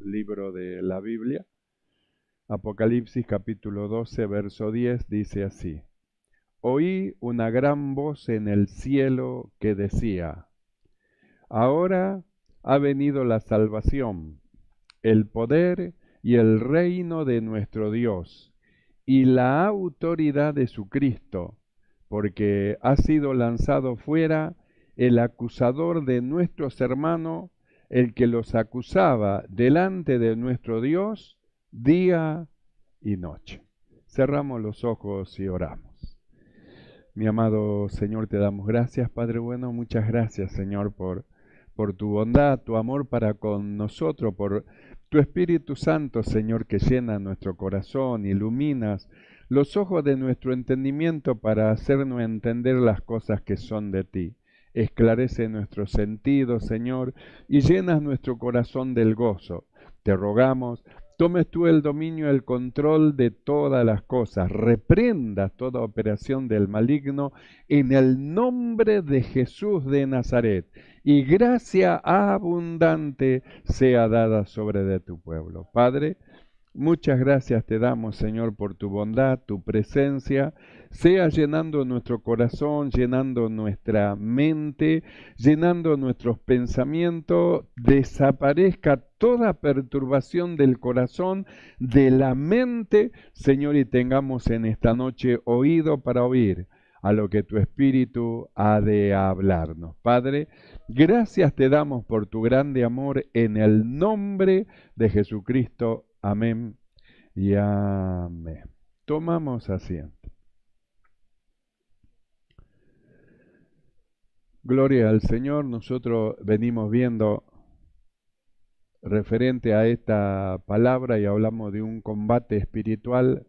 libro de la Biblia. Apocalipsis capítulo 12, verso 10 dice así: Oí una gran voz en el cielo que decía: Ahora ha venido la salvación, el poder y el reino de nuestro Dios, y la autoridad de su Cristo, porque ha sido lanzado fuera el acusador de nuestros hermanos, el que los acusaba delante de nuestro Dios día y noche. Cerramos los ojos y oramos. Mi amado Señor, te damos gracias, Padre bueno, muchas gracias, Señor, por tu bondad, tu amor para con nosotros, por tu Espíritu Santo, Señor, que llena nuestro corazón, iluminas los ojos de nuestro entendimiento para hacernos entender las cosas que son de ti. Esclarece nuestros sentidos, Señor, y llenas nuestro corazón del gozo. Te rogamos, tomes tú el dominio, el control de todas las cosas, reprendas toda operación del maligno en el nombre de Jesús de Nazaret, y gracia abundante sea dada sobre de tu pueblo. Padre, muchas gracias te damos, Señor, por tu bondad, tu presencia, sea llenando nuestro corazón, llenando nuestra mente, llenando nuestros pensamientos, desaparezca toda perturbación del corazón, de la mente, Señor, y tengamos en esta noche oído para oír a lo que tu Espíritu ha de hablarnos. Padre, gracias te damos por tu grande amor en el nombre de Jesucristo. Amén y amén. Tomamos asiento. Gloria al Señor. Nosotros venimos viendo referente a esta palabra y hablamos de un combate espiritual,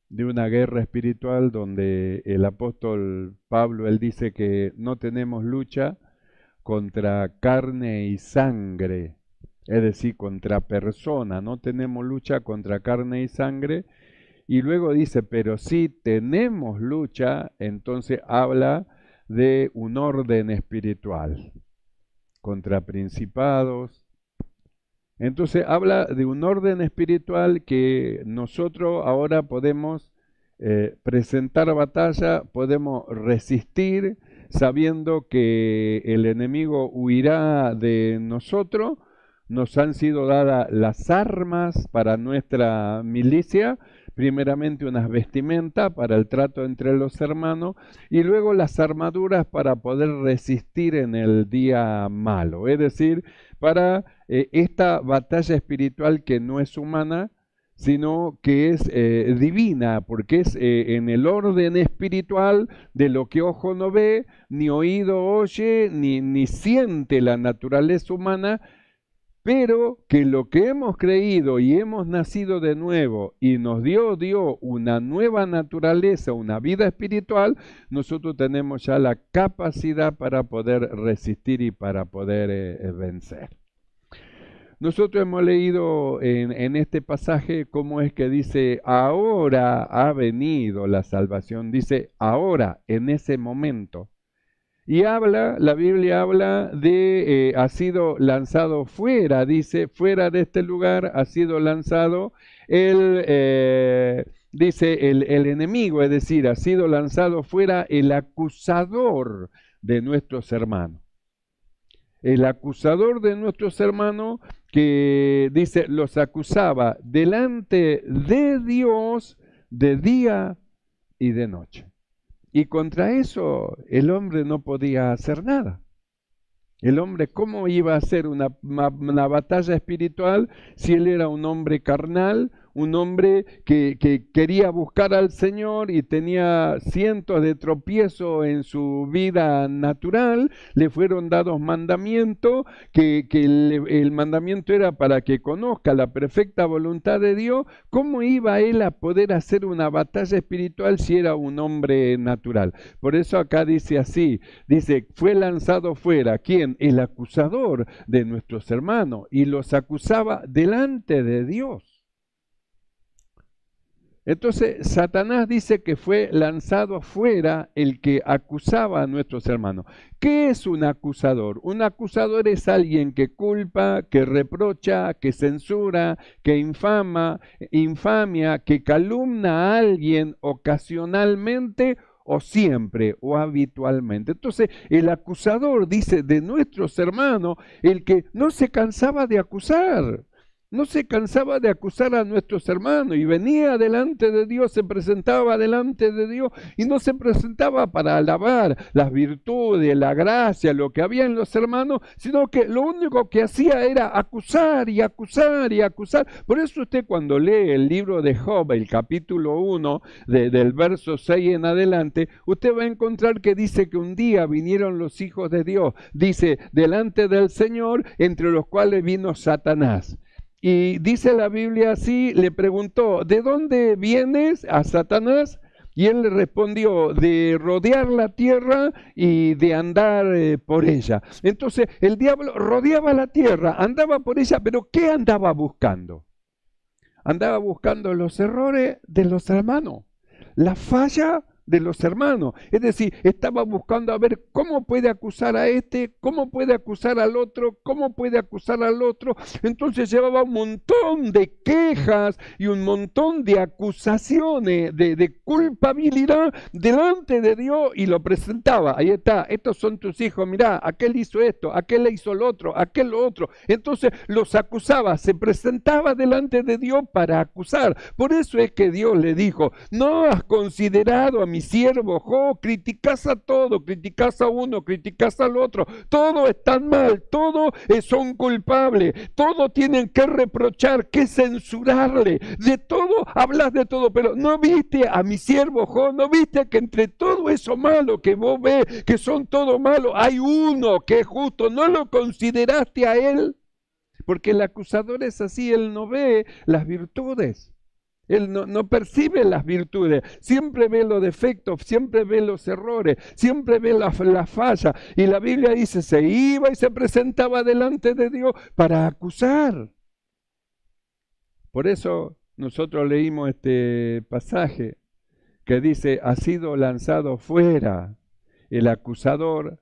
de una guerra espiritual donde el apóstol Pablo, él dice que no tenemos lucha contra carne y sangre, es decir, contra persona, no tenemos lucha contra carne y sangre, y luego dice, pero sí tenemos lucha, entonces habla de un orden espiritual, contra principados. Entonces habla de un orden espiritual que nosotros ahora podemos presentar batalla, podemos resistir, sabiendo que el enemigo huirá de nosotros. Nos han sido dadas las armas para nuestra milicia, primeramente unas vestimentas para el trato entre los hermanos y luego las armaduras para poder resistir en el día malo, es decir, para esta batalla espiritual que no es humana, sino que es divina, porque es en el orden espiritual de lo que ojo no ve, ni oído oye, ni siente la naturaleza humana, pero que lo que hemos creído y hemos nacido de nuevo y nos dio una nueva naturaleza, una vida espiritual, nosotros tenemos ya la capacidad para poder resistir y para poder vencer. Nosotros hemos leído en este pasaje cómo es que dice, ahora ha venido la salvación, dice ahora, en ese momento. Y la Biblia habla de, ha sido lanzado fuera, dice, fuera de este lugar ha sido lanzado dice el enemigo, es decir, ha sido lanzado fuera el acusador de nuestros hermanos. El acusador de nuestros hermanos que, dice, los acusaba delante de Dios de día y de noche. Y contra eso el hombre no podía hacer nada. El hombre, ¿cómo iba a hacer una batalla espiritual si él era un hombre carnal, un hombre que quería buscar al Señor y tenía cientos de tropiezos en su vida natural? Le fueron dados mandamientos, que el mandamiento era para que conozca la perfecta voluntad de Dios. ¿Cómo iba él a poder hacer una batalla espiritual si era un hombre natural? Por eso acá dice así, dice, fue lanzado fuera, ¿quién? El acusador de nuestros hermanos, y los acusaba delante de Dios. Entonces, Satanás dice que fue lanzado afuera el que acusaba a nuestros hermanos. ¿Qué es un acusador? Un acusador es alguien que culpa, que reprocha, que censura, que infamia, que calumnia a alguien ocasionalmente o siempre o habitualmente. Entonces, el acusador dice de nuestros hermanos, el que no se cansaba de acusar. No se cansaba de acusar a nuestros hermanos y venía delante de Dios, se presentaba delante de Dios y no se presentaba para alabar las virtudes, la gracia, lo que había en los hermanos, sino que lo único que hacía era acusar y acusar y acusar. Por eso usted cuando lee el libro de Job, el capítulo 1, del verso 6 en adelante, usted va a encontrar que dice que un día vinieron los hijos de Dios, dice, delante del Señor, entre los cuales vino Satanás. Y dice la Biblia así, le preguntó, ¿de dónde vienes a Satanás? Y él le respondió, de rodear la tierra y de andar por ella. Entonces el diablo rodeaba la tierra, andaba por ella, pero ¿qué andaba buscando? Andaba buscando los errores de los hermanos, la falla de los hermanos. Es decir, estaba buscando a ver cómo puede acusar a este, cómo puede acusar al otro, cómo puede acusar al otro. Entonces llevaba un montón de quejas y un montón de acusaciones, de culpabilidad delante de Dios y lo presentaba. Ahí está, estos son tus hijos, mirá, aquel hizo esto, aquel le hizo lo otro, aquel lo otro. Entonces los acusaba, se presentaba delante de Dios para acusar. Por eso es que Dios le dijo, no has considerado a mi siervo Job, criticás a todo, criticás a uno, criticás al otro, todo están mal, todos son culpables, todos tienen que reprochar, que censurarle, de todo, hablas de todo, pero no viste a mi siervo Job, no viste que entre todo eso malo que vos ves, que son todos malos, hay uno que es justo, no lo consideraste a él, porque el acusador es así, él no ve las virtudes. Él no percibe las virtudes, siempre ve los defectos, siempre ve los errores, siempre ve la falla. Y la Biblia dice, se iba y se presentaba delante de Dios para acusar. Por eso nosotros leímos este pasaje que dice, ha sido lanzado fuera el acusador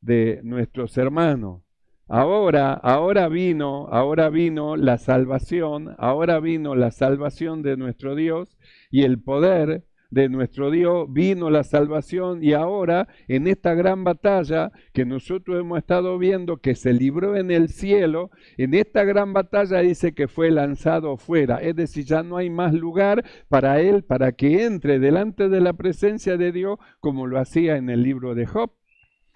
de nuestros hermanos. Ahora vino la salvación, ahora vino la salvación de nuestro Dios y el poder de nuestro Dios, vino la salvación y ahora en esta gran batalla que nosotros hemos estado viendo que se libró en el cielo, en esta gran batalla dice que fue lanzado fuera, es decir, ya no hay más lugar para él, para que entre delante de la presencia de Dios como lo hacía en el libro de Job.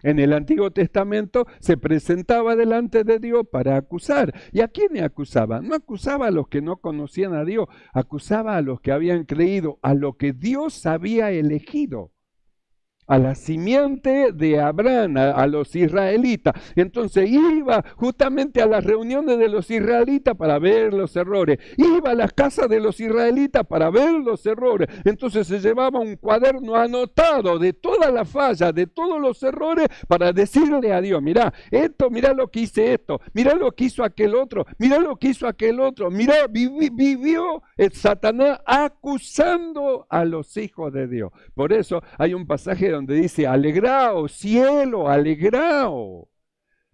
En el Antiguo Testamento se presentaba delante de Dios para acusar. ¿Y a quiénes acusaba? No acusaba a los que no conocían a Dios, acusaba a los que habían creído, a lo que Dios había elegido. A la simiente de Abraham, a los israelitas. Entonces iba justamente a las reuniones de los israelitas para ver los errores. Iba a las casas de los israelitas para ver los errores. Entonces se llevaba un cuaderno anotado de todas las fallas, de todos los errores, para decirle a Dios, mirá, mirá lo que hice esto, mirá lo que hizo aquel otro, mirá lo que hizo aquel otro. Mirá, vivió el Satanás acusando a los hijos de Dios. Por eso hay un pasaje donde dice, alegraos, cielo, alegraos,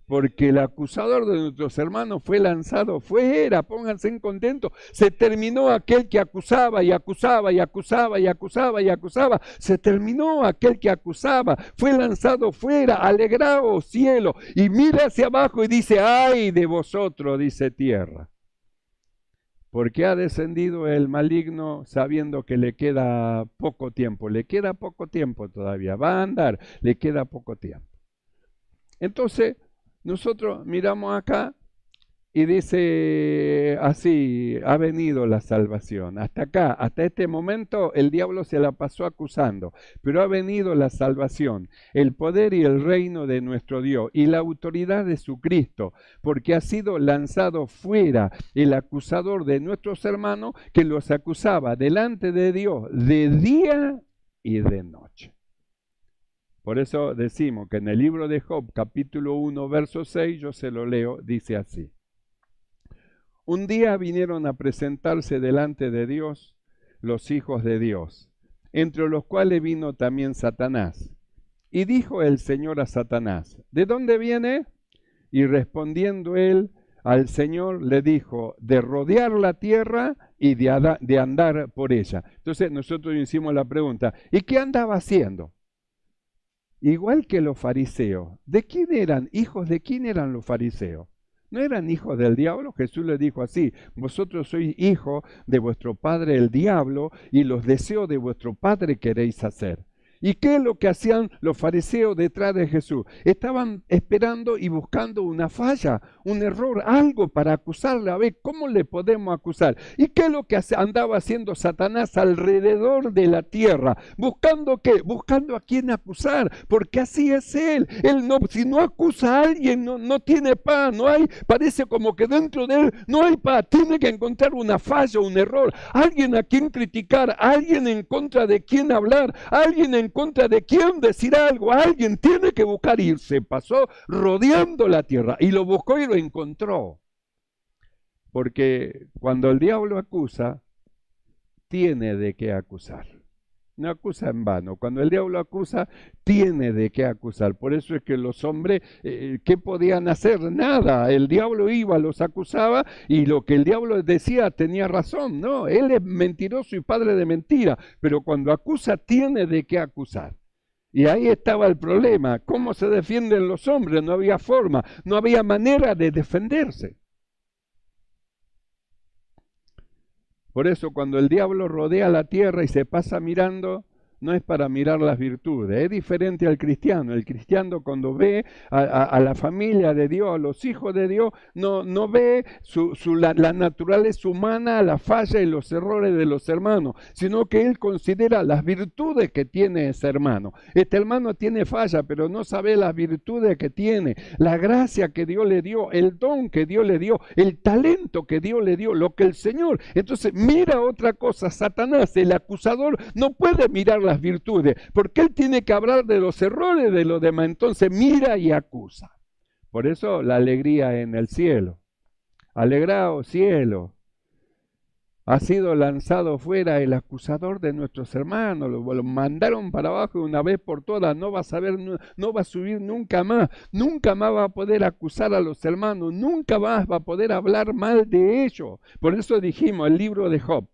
porque el acusador de nuestros hermanos fue lanzado fuera, pónganse en contento, se terminó aquel que acusaba y acusaba y acusaba y acusaba y acusaba, se terminó aquel que acusaba, fue lanzado fuera, alegraos, cielo, y mira hacia abajo y dice, ay de vosotros, dice tierra. Porque ha descendido el maligno sabiendo que le queda poco tiempo todavía, va a andar, le queda poco tiempo. Entonces, nosotros miramos acá y dice así, ha venido la salvación. Hasta acá, hasta este momento, el diablo se la pasó acusando, pero ha venido la salvación, el poder y el reino de nuestro Dios y la autoridad de su Cristo, porque ha sido lanzado fuera el acusador de nuestros hermanos que los acusaba delante de Dios de día y de noche. Por eso decimos que en el libro de Job, capítulo 1, verso 6, yo se lo leo, dice así. Un día vinieron a presentarse delante de Dios los hijos de Dios, entre los cuales vino también Satanás. Y dijo el Señor a Satanás, ¿de dónde viene? Y respondiendo él al Señor le dijo, de rodear la tierra y de andar por ella. Entonces nosotros hicimos la pregunta, ¿y qué andaba haciendo? Igual que los fariseos. ¿De quién eran? ¿Hijos de quién eran los fariseos? ¿No eran hijos del diablo? Jesús les dijo así, vosotros sois hijos de vuestro padre el diablo y los deseos de vuestro padre queréis hacer. ¿Y qué es lo que hacían los fariseos detrás de Jesús? Estaban esperando y buscando una falla, un error, algo para acusarle. A ver, ¿cómo le podemos acusar? ¿Y qué es lo que andaba haciendo Satanás alrededor de la tierra? ¿Buscando qué? Buscando a quién acusar, porque así es él. Él no, si no acusa a alguien, no tiene paz, no hay, parece como que dentro de él no hay paz. Tiene que encontrar una falla, un error, alguien a quien criticar, alguien en contra de quien hablar, alguien en contra de quién decir algo, alguien tiene que buscar y se pasó rodeando la tierra y lo buscó y lo encontró. Porque cuando el diablo acusa, tiene de qué acusar. No acusa en vano. Cuando el diablo acusa, tiene de qué acusar. Por eso es que los hombres, ¿qué podían hacer? Nada. El diablo iba, los acusaba y lo que el diablo decía tenía razón. No, él es mentiroso y padre de mentira. Pero cuando acusa, tiene de qué acusar. Y ahí estaba el problema. ¿Cómo se defienden los hombres? No había forma, no había manera de defenderse. Por eso cuando el diablo rodea la tierra y se pasa mirando, no es para mirar las virtudes, es diferente al cristiano. El cristiano cuando ve a la familia de Dios, a los hijos de Dios, no ve la naturaleza humana, la falla y los errores de los hermanos, sino que él considera las virtudes que tiene ese hermano. Este hermano tiene falla, pero no sabe las virtudes que tiene, la gracia que Dios le dio, el don que Dios le dio, el talento que Dios le dio, lo que el Señor. Entonces mira otra cosa, Satanás, el acusador, no puede mirar las virtudes, porque él tiene que hablar de los errores de los demás, entonces mira y acusa. Por eso la alegría en el cielo. Alegraos, cielo. Ha sido lanzado fuera el acusador de nuestros hermanos, lo mandaron para abajo una vez por todas, no va a subir nunca más va a poder acusar a los hermanos, nunca más va a poder hablar mal de ellos. Por eso dijimos el libro de Job.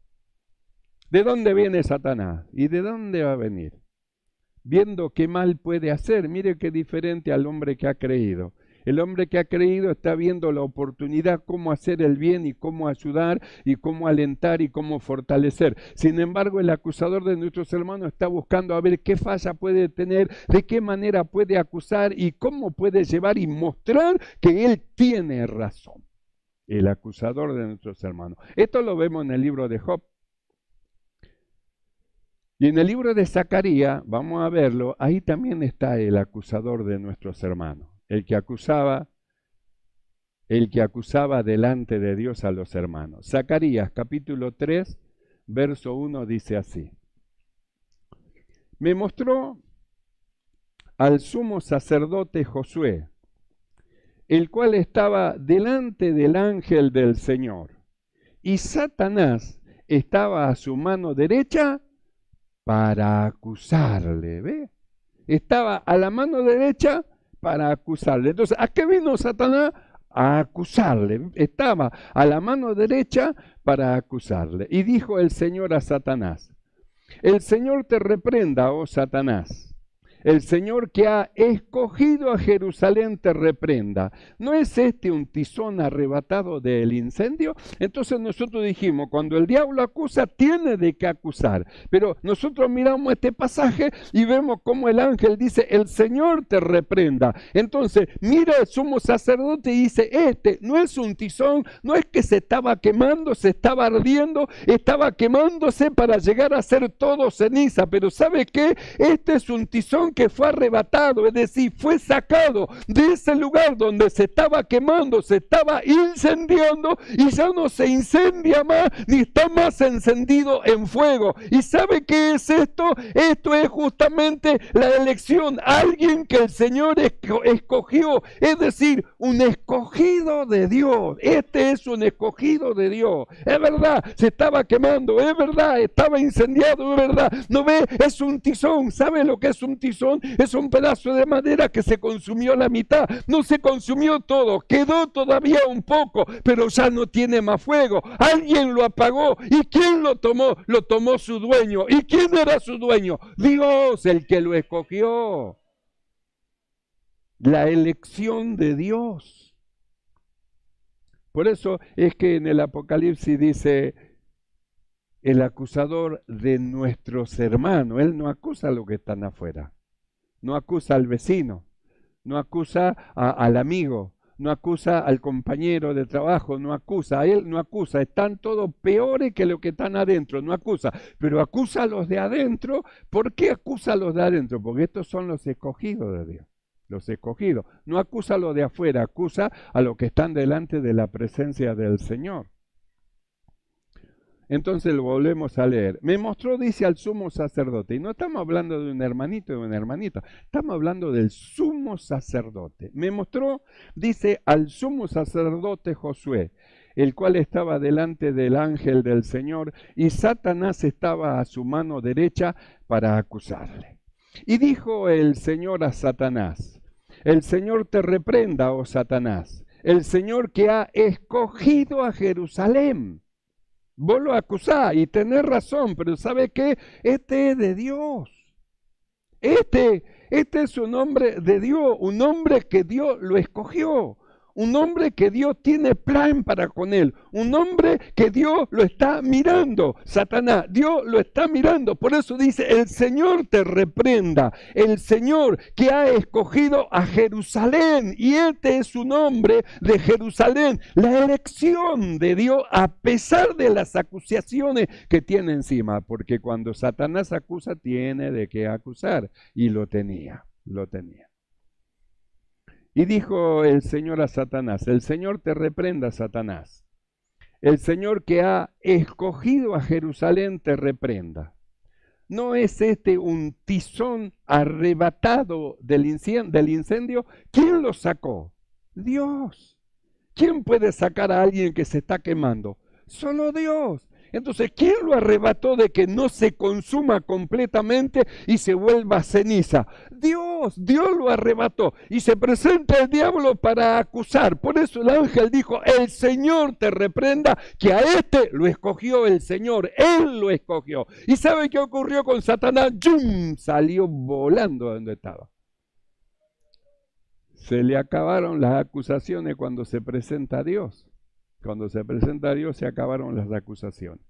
¿De dónde viene Satanás? ¿Y de dónde va a venir? Viendo qué mal puede hacer. Mire qué diferente al hombre que ha creído. El hombre que ha creído está viendo la oportunidad, cómo hacer el bien y cómo ayudar y cómo alentar y cómo fortalecer. Sin embargo, el acusador de nuestros hermanos está buscando a ver qué falla puede tener, de qué manera puede acusar y cómo puede llevar y mostrar que él tiene razón. El acusador de nuestros hermanos. Esto lo vemos en el libro de Job. Y en el libro de Zacarías, vamos a verlo, ahí también está el acusador de nuestros hermanos, el que acusaba delante de Dios a los hermanos. Zacarías capítulo 3, verso 1 dice así. Me mostró al sumo sacerdote Josué, el cual estaba delante del ángel del Señor, y Satanás estaba a su mano derecha para acusarle, ¿ve? Estaba a la mano derecha para acusarle. Entonces, ¿a qué vino Satanás? A acusarle. Estaba a la mano derecha para acusarle. Y dijo el Señor a Satanás, el Señor te reprenda, oh Satanás. El Señor que ha escogido a Jerusalén te reprenda. ¿No es este un tizón arrebatado del incendio? Entonces nosotros dijimos, cuando el diablo acusa, tiene de qué acusar. Pero nosotros miramos este pasaje y vemos cómo el ángel dice, el Señor te reprenda. Entonces, mira el sumo sacerdote y dice, este no es un tizón, no es que se estaba quemando, se estaba ardiendo, estaba quemándose para llegar a ser todo ceniza. Pero ¿sabe qué? Este es un tizón sino que fue arrebatado, es decir, fue sacado de ese lugar donde se estaba quemando, se estaba incendiando, y ya no se incendia más, ni está más encendido en fuego. ¿Y sabe qué es esto? Esto es justamente la elección, alguien que el Señor escogió, es decir, un escogido de Dios. Este es un escogido de Dios. Es verdad, se estaba quemando, es verdad, estaba incendiado, es verdad. ¿No ve? Es un tizón. ¿Sabe lo que es un tizón? Es un pedazo de madera que se consumió la mitad. No se consumió todo, quedó todavía un poco, pero ya no tiene más fuego. Alguien lo apagó. ¿Y quién lo tomó? Lo tomó su dueño. ¿Y quién era su dueño? Dios, el que lo escogió. La elección de Dios. Por eso es que en el Apocalipsis dice el acusador de nuestros hermanos. Él no acusa a los que están afuera, no acusa al vecino, no acusa al amigo, no acusa al compañero de trabajo, no acusa a él, no acusa. Están todos peores que los que están adentro, no acusa, pero acusa a los de adentro. ¿Por qué acusa a los de adentro? Porque estos son los escogidos de Dios. Los escogidos. No acusa a los de afuera, acusa a los que están delante de la presencia del Señor. Entonces lo volvemos a leer. Me mostró, dice, al sumo sacerdote. Y no estamos hablando de un hermanito y de una hermanita. Estamos hablando del sumo sacerdote. Me mostró, dice, al sumo sacerdote Josué, el cual estaba delante del ángel del Señor, y Satanás estaba a su mano derecha para acusarle. Y dijo el Señor a Satanás: el Señor te reprenda, oh Satanás, el Señor que ha escogido a Jerusalén. Vos lo acusás y tenés razón, pero ¿sabe qué? Este es de Dios. Este es un hombre de Dios, un hombre que Dios lo escogió. Un hombre que Dios tiene plan para con él. Un hombre que Dios lo está mirando. Satanás, Dios lo está mirando. Por eso dice, el Señor te reprenda. El Señor que ha escogido a Jerusalén. Y este es un hombre de Jerusalén. La elección de Dios a pesar de las acusaciones que tiene encima. Porque cuando Satanás acusa, tiene de qué acusar. Y lo tenía. Y dijo el Señor a Satanás: el Señor te reprenda, Satanás. El Señor que ha escogido a Jerusalén te reprenda. ¿No es este un tizón arrebatado del incendio? ¿Quién lo sacó? Dios. ¿Quién puede sacar a alguien que se está quemando? Solo Dios. Entonces, ¿quién lo arrebató de que no se consuma completamente y se vuelva ceniza? Dios lo arrebató. Y se presenta el diablo para acusar. Por eso el ángel dijo: el Señor te reprenda, que a este lo escogió el Señor. Él lo escogió. ¿Y sabe qué ocurrió con Satanás? ¡Yum! Salió volando de donde estaba. Se le acabaron las acusaciones cuando se presenta a Dios. Cuando se presenta a Dios se acabaron las acusaciones.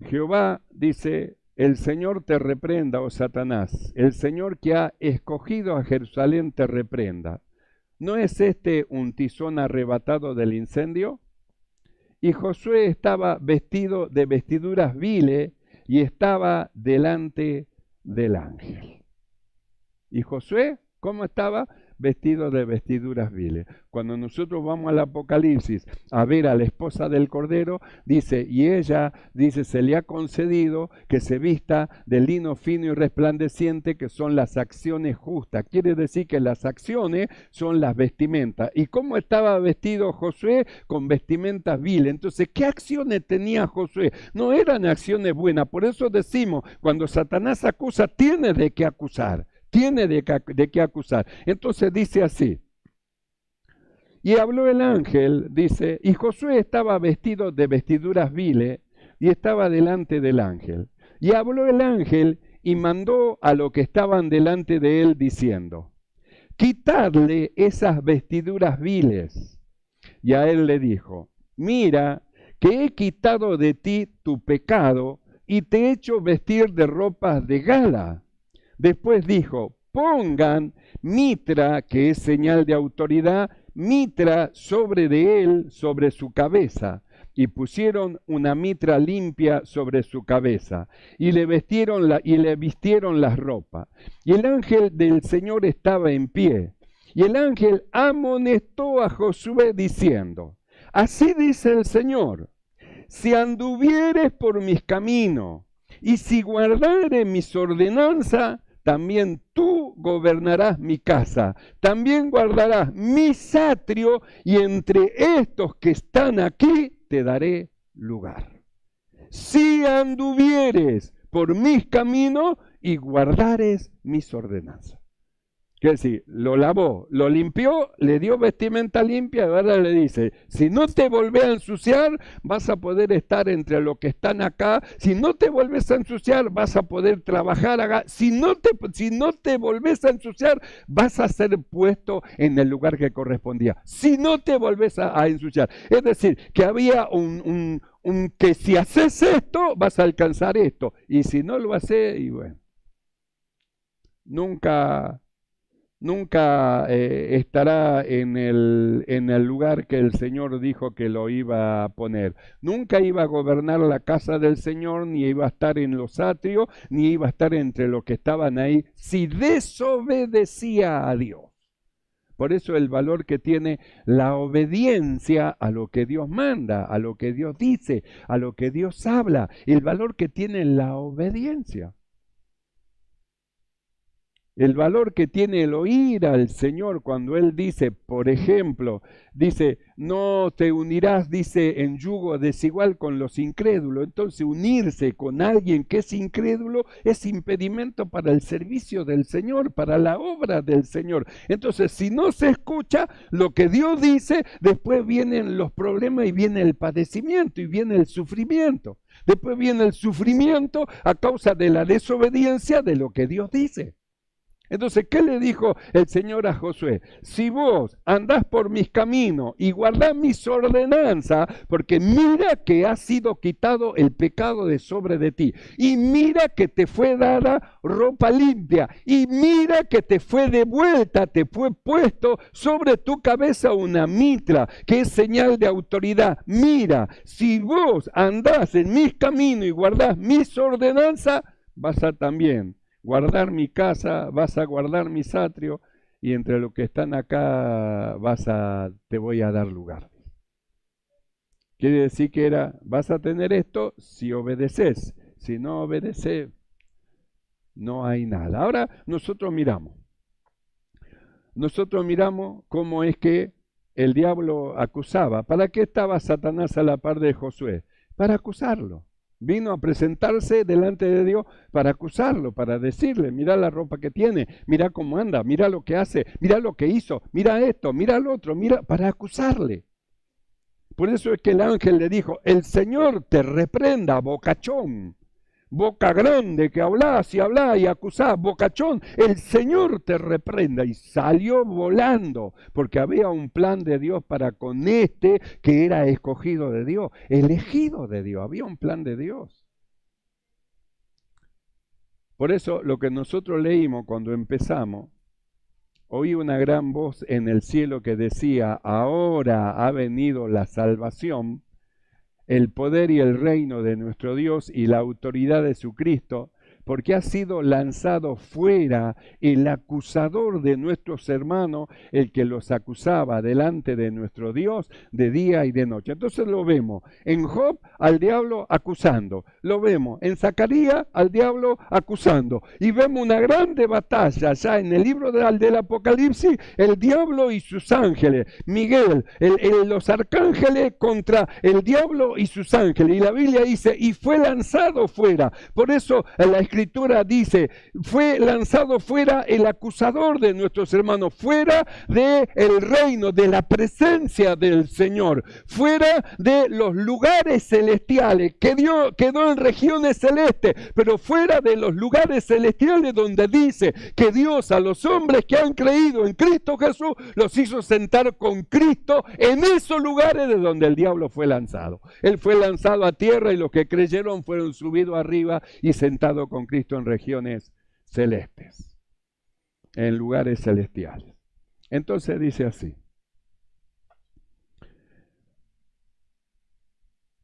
Jehová dice: el Señor te reprenda, oh Satanás. El Señor que ha escogido a Jerusalén te reprenda. ¿No es este un tizón arrebatado del incendio? Y Josué estaba vestido de vestiduras viles y estaba delante del ángel. ¿Y Josué cómo estaba? Vestido de vestiduras viles. Cuando nosotros vamos al Apocalipsis a ver a la esposa del Cordero, dice, y ella, dice, se le ha concedido que se vista de lino fino y resplandeciente, que son las acciones justas. Quiere decir que las acciones son las vestimentas. ¿Y cómo estaba vestido Josué? Con vestimentas viles. Entonces, ¿qué acciones tenía Josué? No eran acciones buenas. Por eso decimos, cuando Satanás acusa, tiene de qué acusar. Tiene de qué acusar. Entonces dice así: y habló el ángel, dice, y Josué estaba vestido de vestiduras viles y estaba delante del ángel. Y habló el ángel y mandó a los que estaban delante de él diciendo: quitadle esas vestiduras viles. Y a él le dijo: mira, que he quitado de ti tu pecado y te he hecho vestir de ropas de gala. Después dijo: pongan mitra, que es señal de autoridad, mitra sobre de él, sobre su cabeza. y pusieron una mitra limpia sobre su cabeza, y le vistieron las ropas. Y el ángel del Señor estaba en pie, y el ángel amonestó a Josué diciendo: así dice el Señor, si anduvieres por mis caminos, y si guardares mis ordenanzas, también tú gobernarás mi casa, también guardarás mis atrios, y entre estos que están aquí te daré lugar. Si anduvieres por mis caminos y guardares mis ordenanzas. Quiere decir, lo lavó, lo limpió, le dio vestimenta limpia, y ahora le dice: si no te volvés a ensuciar, vas a poder estar entre los que están acá. Si no te volvés a ensuciar, vas a poder trabajar acá. Si no te volvés a ensuciar, vas a ser puesto en el lugar que correspondía. Si no te volvés a ensuciar. Es decir, que había que si haces esto, vas a alcanzar esto. Y si no lo haces, y bueno, nunca estará en el lugar que el Señor dijo que lo iba a poner. Nunca iba a gobernar la casa del Señor, ni iba a estar en los atrios, ni iba a estar entre los que estaban ahí, si desobedecía a Dios. Por eso el valor que tiene la obediencia a lo que Dios manda, a lo que Dios dice, a lo que Dios habla, el valor que tiene la obediencia. El valor que tiene el oír al Señor cuando Él dice, por ejemplo, dice, no te unirás, dice, en yugo desigual con los incrédulos. Entonces unirse con alguien que es incrédulo es impedimento para el servicio del Señor, para la obra del Señor. Entonces, si no se escucha lo que Dios dice, después vienen los problemas y viene el padecimiento y viene el sufrimiento. Después viene el sufrimiento a causa de la desobediencia de lo que Dios dice. Entonces, ¿qué le dijo el Señor a Josué? Si vos andás por mis caminos y guardás mis ordenanzas, porque mira que ha sido quitado el pecado de sobre de ti, y mira que te fue dada ropa limpia, y mira que te fue devuelta, te fue puesto sobre tu cabeza una mitra, que es señal de autoridad. Mira, si vos andás en mis caminos y guardás mis ordenanzas, vas a también guardar mi casa, vas a guardar mis atrios, y entre los que están acá te voy a dar lugar. Quiere decir que vas a tener esto si obedeces. Si no obedeces, no hay nada. Ahora nosotros miramos cómo es que el diablo acusaba. ¿Para qué estaba Satanás a la par de Josué? Para acusarlo. Vino a presentarse delante de Dios para acusarlo, para decirle: mira la ropa que tiene, mira cómo anda, mira lo que hace, mira lo que hizo, mira esto, mira lo otro, mira, para acusarle. Por eso es que el ángel le dijo: el Señor te reprenda, bocachón, boca grande que hablás y acusás, bocachón, el Señor te reprenda. Y salió volando, porque había un plan de Dios para con este que era escogido de Dios, elegido de Dios, había un plan de Dios. Por eso lo que nosotros leímos cuando empezamos, oí una gran voz en el cielo que decía: ahora ha venido la salvación, el poder y el reino de nuestro Dios y la autoridad de su Cristo, porque ha sido lanzado fuera el acusador de nuestros hermanos, el que los acusaba delante de nuestro Dios de día y de noche. Entonces lo vemos en Job al diablo acusando, lo vemos en Zacarías al diablo acusando, y vemos una grande batalla ya en el libro del Apocalipsis, el diablo y sus ángeles, Miguel, los arcángeles contra el diablo y sus ángeles, y la Biblia dice: y fue lanzado fuera. Por eso la Escritura dice: fue lanzado fuera el acusador de nuestros hermanos, fuera del reino, de la presencia del Señor, fuera de los lugares celestiales, que Dios quedó en regiones celestes, pero fuera de los lugares celestiales donde dice que Dios a los hombres que han creído en Cristo Jesús los hizo sentar con Cristo en esos lugares de donde el diablo fue lanzado. Él fue lanzado a tierra y los que creyeron fueron subidos arriba y sentados con Cristo en regiones celestes, en lugares celestiales. Entonces dice así: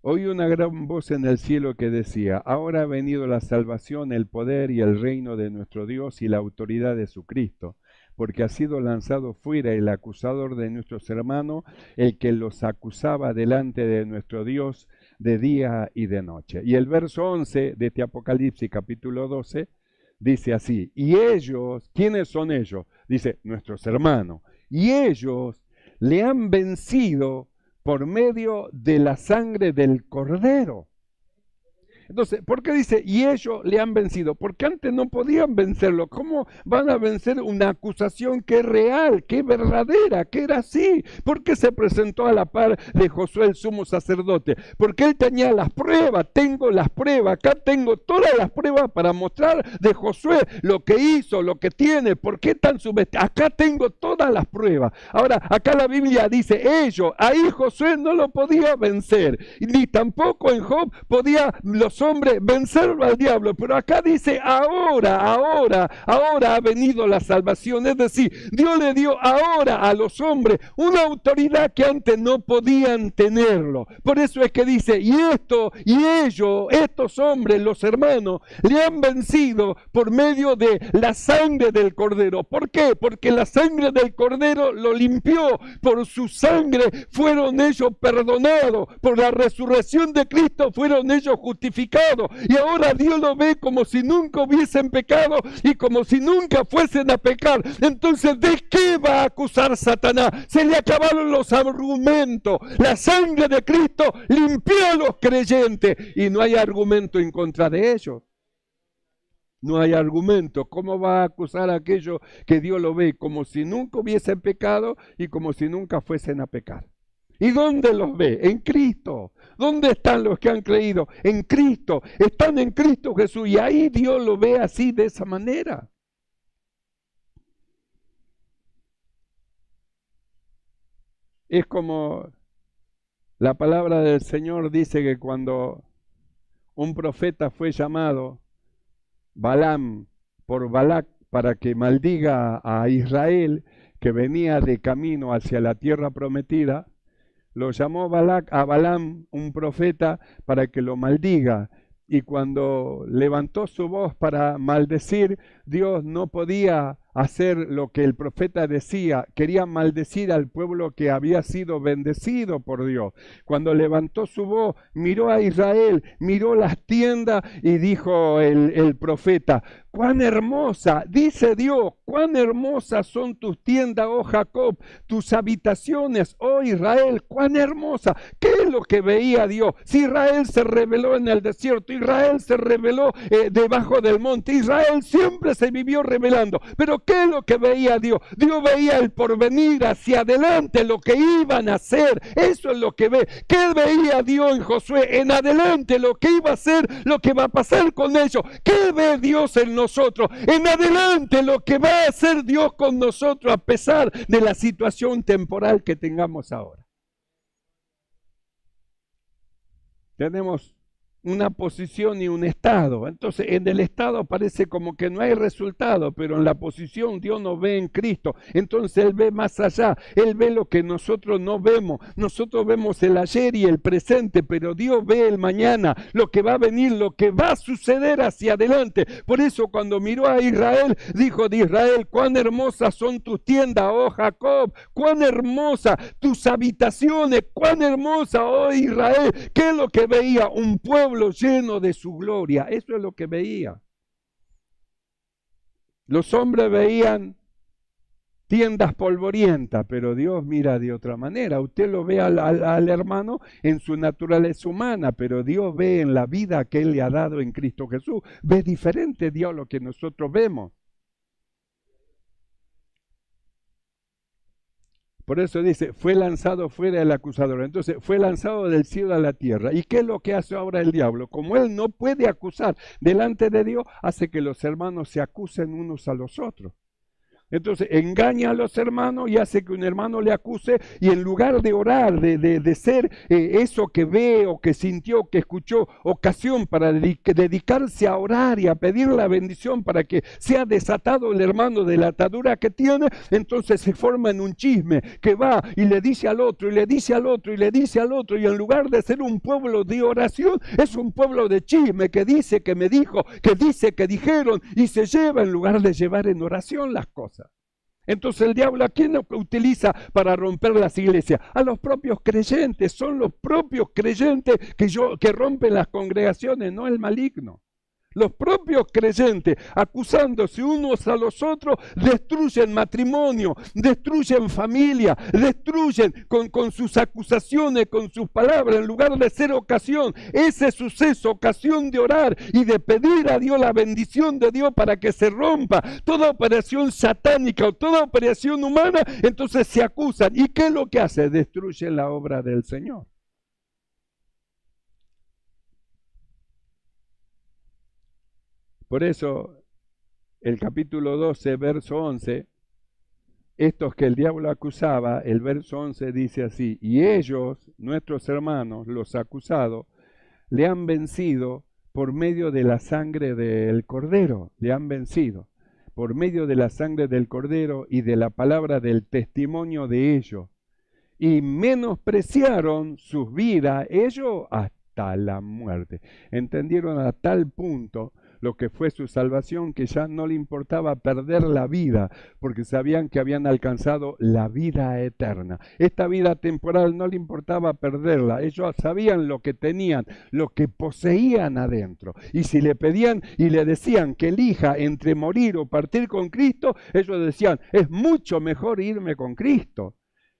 Oí una gran voz en el cielo que decía, ahora ha venido la salvación, el poder y el reino de nuestro Dios y la autoridad de su Cristo, porque ha sido lanzado fuera el acusador de nuestros hermanos, el que los acusaba delante de nuestro Dios de día y de noche. Y el verso 11 de este Apocalipsis capítulo 12 dice así, y ellos, ¿quiénes son ellos? Dice, nuestros hermanos, y ellos le han vencido por medio de la sangre del Cordero. Entonces, ¿por qué dice, y ellos le han vencido? Porque antes no podían vencerlo. ¿Cómo van a vencer una acusación que es real, que es verdadera, que era así? ¿Por qué se presentó a la par de Josué el sumo sacerdote? Porque él tenía las pruebas, tengo las pruebas, acá tengo todas las pruebas para mostrar de Josué lo que hizo, lo que tiene, por qué tan subestimado. Acá tengo todas las pruebas. Ahora, acá la Biblia dice, ellos, ahí Josué no lo podía vencer, ni tampoco en Job podía los hombres vencerlo al diablo, pero acá dice ahora ha venido la salvación, es decir, Dios le dio ahora a los hombres una autoridad que antes no podían tenerlo. Por eso es que dice, y ellos, estos hombres, los hermanos, le han vencido por medio de la sangre del Cordero. ¿Por qué? Porque la sangre del Cordero lo limpió, por su sangre fueron ellos perdonados, por la resurrección de Cristo fueron ellos justificados, y ahora Dios lo ve como si nunca hubiesen pecado y como si nunca fuesen a pecar. Entonces, ¿de qué va a acusar Satanás? Se le acabaron los argumentos. La sangre de Cristo limpió a los creyentes y no hay argumento en contra de ellos. No hay argumento. ¿Cómo va a acusar a aquellos que Dios lo ve como si nunca hubiesen pecado y como si nunca fuesen a pecar? ¿Y dónde los ve? En Cristo. ¿Dónde están los que han creído? En Cristo. Están en Cristo Jesús. Y ahí Dios lo ve así, de esa manera. Es como la palabra del Señor dice que cuando un profeta fue llamado, Balaam, por Balac, para que maldiga a Israel, que venía de camino hacia la tierra prometida, lo llamó a Balaam, un profeta, para que lo maldiga. Y cuando levantó su voz para maldecir, Dios no podía hacer lo que el profeta decía. Quería maldecir al pueblo que había sido bendecido por Dios. Cuando levantó su voz, miró a Israel, miró las tiendas y dijo el profeta, cuán hermosa, dice Dios, cuán hermosas son tus tiendas, oh Jacob, tus habitaciones, oh Israel, cuán hermosa. ¿Qué es lo que veía Dios? Si Israel se rebeló en el desierto, Israel se rebeló debajo del monte, Israel siempre se vivió rebelando, pero ¿qué es lo que veía Dios? Dios veía el porvenir hacia adelante, lo que iban a hacer. Eso es lo que ve. ¿Qué veía Dios en Josué? En adelante, lo que iba a hacer, lo que va a pasar con ellos. ¿Qué ve Dios en nosotros? En adelante, lo que va a hacer Dios con nosotros a pesar de la situación temporal que tengamos ahora. Tenemos una posición y un estado. Entonces, en el estado parece como que no hay resultado, pero en la posición Dios nos ve en Cristo. Entonces Él ve más allá. Él ve lo que nosotros no vemos. Nosotros vemos el ayer y el presente, pero Dios ve el mañana, lo que va a venir, lo que va a suceder hacia adelante. Por eso cuando miró a Israel, dijo de Israel, cuán hermosas son tus tiendas, oh Jacob, cuán hermosas tus habitaciones, cuán hermosa, oh Israel. ¿Qué es lo que veía? Un pueblo lleno de su gloria. Eso es lo que veía. Los hombres veían tiendas polvorientas, pero Dios mira de otra manera. Usted lo ve al hermano en su naturaleza humana, pero Dios ve en la vida que Él le ha dado en Cristo Jesús. Ve diferente Dios lo que nosotros vemos. Por eso dice, fue lanzado fuera el acusador. Entonces, fue lanzado del cielo a la tierra. ¿Y qué es lo que hace ahora el diablo? Como él no puede acusar delante de Dios, hace que los hermanos se acusen unos a los otros. Entonces engaña a los hermanos y hace que un hermano le acuse, y en lugar de orar, de ser eso que ve o que sintió, que escuchó, ocasión para dedicarse a orar y a pedir la bendición para que sea desatado el hermano de la atadura que tiene, entonces se forma en un chisme que va y le dice al otro, y le dice al otro, y le dice al otro, y en lugar de ser un pueblo de oración, es un pueblo de chisme que dice, que me dijo, que dice, que dijeron, y se lleva en lugar de llevar en oración las cosas. Entonces el diablo, ¿a quién utiliza para romper las iglesias? A los propios creyentes. Son los propios creyentes que rompen las congregaciones, no el maligno. Los propios creyentes, acusándose unos a los otros, destruyen matrimonio, destruyen familia, destruyen con sus acusaciones, con sus palabras, en lugar de ser ocasión, ese suceso, ocasión de orar y de pedir a Dios la bendición de Dios para que se rompa toda operación satánica o toda operación humana, entonces se acusan. ¿Y qué es lo que hace? Destruyen la obra del Señor. Por eso, el capítulo 12, verso 11, estos que el diablo acusaba, el verso 11 dice así: y ellos, nuestros hermanos, los acusados, le han vencido por medio de la sangre del Cordero, le han vencido por medio de la sangre del Cordero y de la palabra del testimonio de ellos, y menospreciaron sus vidas, ellos hasta la muerte. Entendieron a tal punto lo que fue su salvación, que ya no le importaba perder la vida, porque sabían que habían alcanzado la vida eterna. Esta vida temporal no le importaba perderla, ellos sabían lo que tenían, lo que poseían adentro. Y si le pedían y le decían que elija entre morir o partir con Cristo, ellos decían, es mucho mejor irme con Cristo.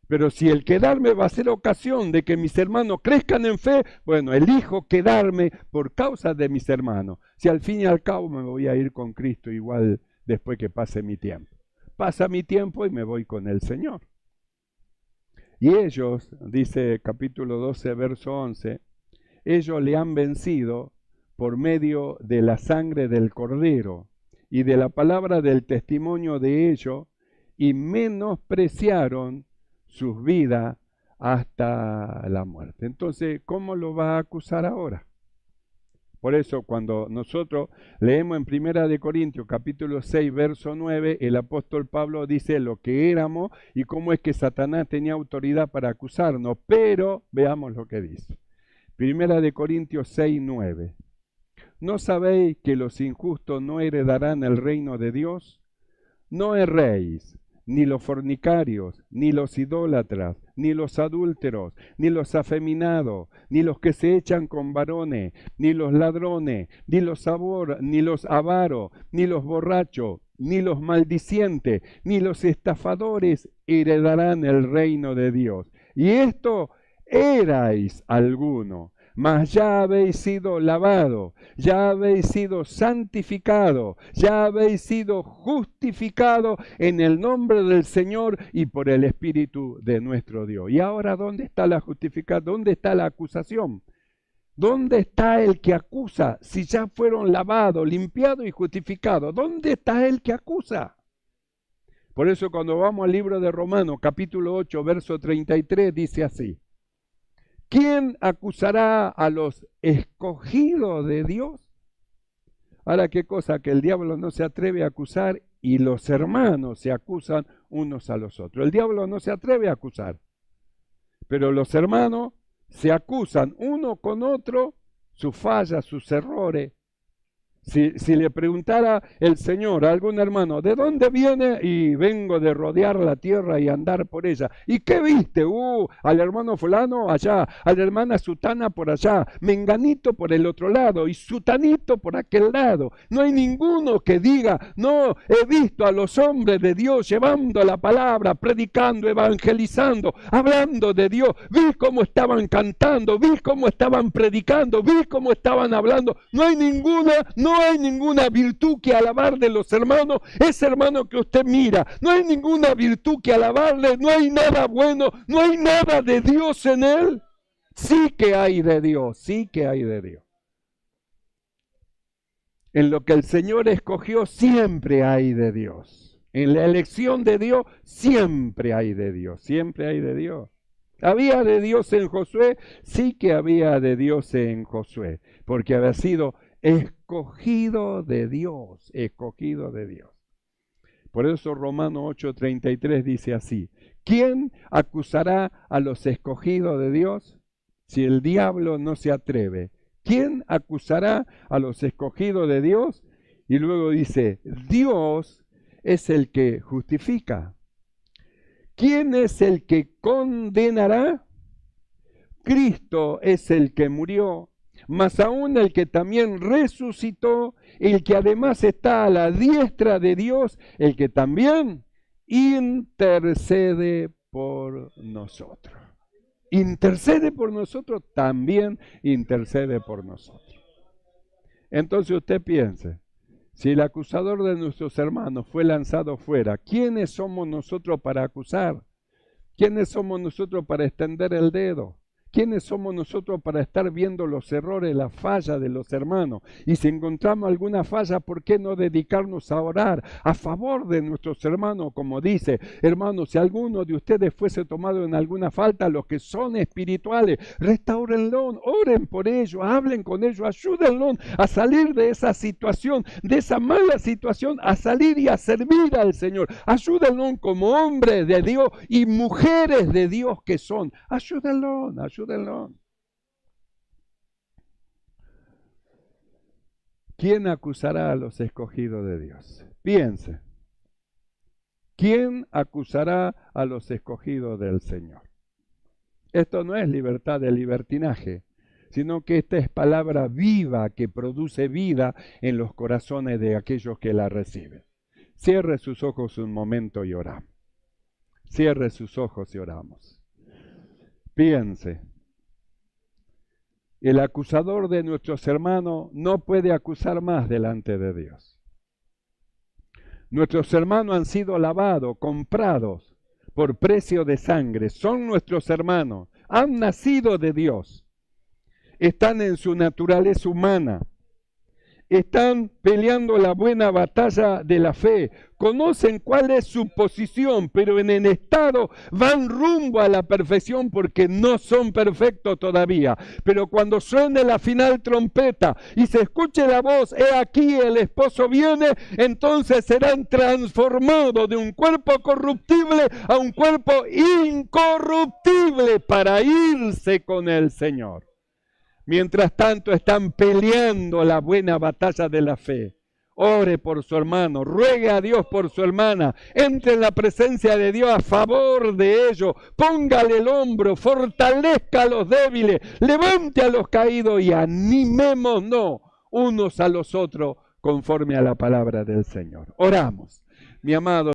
Pero si el quedarme va a ser ocasión de que mis hermanos crezcan en fe, bueno, elijo quedarme por causa de mis hermanos. Si al fin y al cabo me voy a ir con Cristo igual después que pase mi tiempo. Pasa mi tiempo y me voy con el Señor. Y ellos, dice capítulo 12, verso 11, ellos le han vencido por medio de la sangre del Cordero y de la palabra del testimonio de ellos, y menospreciaron sus vidas hasta la muerte. Entonces, ¿cómo lo va a acusar ahora? Por eso, cuando nosotros leemos en 1 Corintios capítulo 6, verso 9, el apóstol Pablo dice lo que éramos y cómo es que Satanás tenía autoridad para acusarnos. Pero veamos lo que dice. 1 Corintios 6, 9. ¿No sabéis que los injustos no heredarán el reino de Dios? No erréis, ni los fornicarios, ni los idólatras, ni los adúlteros, ni los afeminados, ni los que se echan con varones, ni los ladrones, ni los avaros, ni los borrachos, ni los maldicientes, ni los estafadores heredarán el reino de Dios. Y esto erais alguno, mas ya habéis sido lavado, ya habéis sido santificado, ya habéis sido justificado en el nombre del Señor y por el Espíritu de nuestro Dios. Y ahora, ¿dónde está la justificación? ¿Dónde está la acusación? ¿Dónde está el que acusa? Si ya fueron lavados, limpiados y justificados, ¿dónde está el que acusa? Por eso cuando vamos al libro de Romanos, capítulo 8, verso 33, dice así: ¿quién acusará a los escogidos de Dios? Ahora, qué cosa, que el diablo no se atreve a acusar y los hermanos se acusan unos a los otros. El diablo no se atreve a acusar, pero los hermanos se acusan uno con otro sus fallas, sus errores. Si le preguntara el Señor a algún hermano, ¿de dónde viene? Y vengo de rodear la tierra y andar por ella. ¿Y qué viste? Al hermano fulano allá, a la hermana sutana por allá, menganito por el otro lado y sutanito por aquel lado. No hay ninguno que diga, no, he visto a los hombres de Dios llevando la palabra, predicando, evangelizando, hablando de Dios. Vi cómo estaban cantando, vi cómo estaban predicando, vi cómo estaban hablando. No hay ninguna virtud que alabar de los hermanos, ese hermano que usted mira. No hay ninguna virtud que alabarle, no hay nada bueno, no hay nada de Dios en él. Sí que hay de Dios, sí que hay de Dios. En lo que el Señor escogió siempre hay de Dios. En la elección de Dios siempre hay de Dios, siempre hay de Dios. ¿Había de Dios en Josué? Sí que había de Dios en Josué, porque había sido escogido de Dios, escogido de Dios. Por eso Romanos 8:33 dice así: ¿quién acusará a los escogidos de Dios? Si el diablo no se atreve. ¿Quién acusará a los escogidos de Dios? Y luego dice, Dios es el que justifica. ¿Quién es el que condenará? Cristo es el que murió, mas aún el que también resucitó, el que además está a la diestra de Dios, el que también intercede por nosotros. Intercede por nosotros, también intercede por nosotros. Entonces usted piense, si el acusador de nuestros hermanos fue lanzado fuera, ¿quiénes somos nosotros para acusar? ¿Quiénes somos nosotros para extender el dedo? ¿Quiénes somos nosotros para estar viendo los errores, las fallas de los hermanos? Y si encontramos alguna falla, ¿por qué no dedicarnos a orar a favor de nuestros hermanos? Como dice, hermanos, si alguno de ustedes fuese tomado en alguna falta, los que son espirituales, restáurenlo, oren por ellos, hablen con ellos, ayúdenlo a salir de esa situación, de esa mala situación, a salir y a servir al Señor. Ayúdenlo como hombres de Dios y mujeres de Dios que son. Ayúdenlo. ¿Quién acusará a los escogidos de Dios? Piense. ¿Quién acusará a los escogidos del Señor? Esto no es libertad de libertinaje, sino que esta es palabra viva que produce vida en los corazones de aquellos que la reciben. Cierre sus ojos un momento y oramos. Cierre sus ojos y oramos. Piense. El acusador de nuestros hermanos no puede acusar más delante de Dios. Nuestros hermanos han sido lavados, comprados por precio de sangre. Son nuestros hermanos. Han nacido de Dios. Están en su naturaleza humana. Están peleando la buena batalla de la fe. Conocen cuál es su posición, pero en el estado van rumbo a la perfección porque no son perfectos todavía. Pero cuando suene la final trompeta y se escuche la voz, he aquí el esposo viene, entonces serán transformados de un cuerpo corruptible a un cuerpo incorruptible para irse con el Señor. Mientras tanto están peleando la buena batalla de la fe. Ore por su hermano, ruegue a Dios por su hermana, entre en la presencia de Dios a favor de ellos, póngale el hombro, fortalezca a los débiles, levante a los caídos y animémonos unos a los otros conforme a la palabra del Señor. Oramos, mi amado.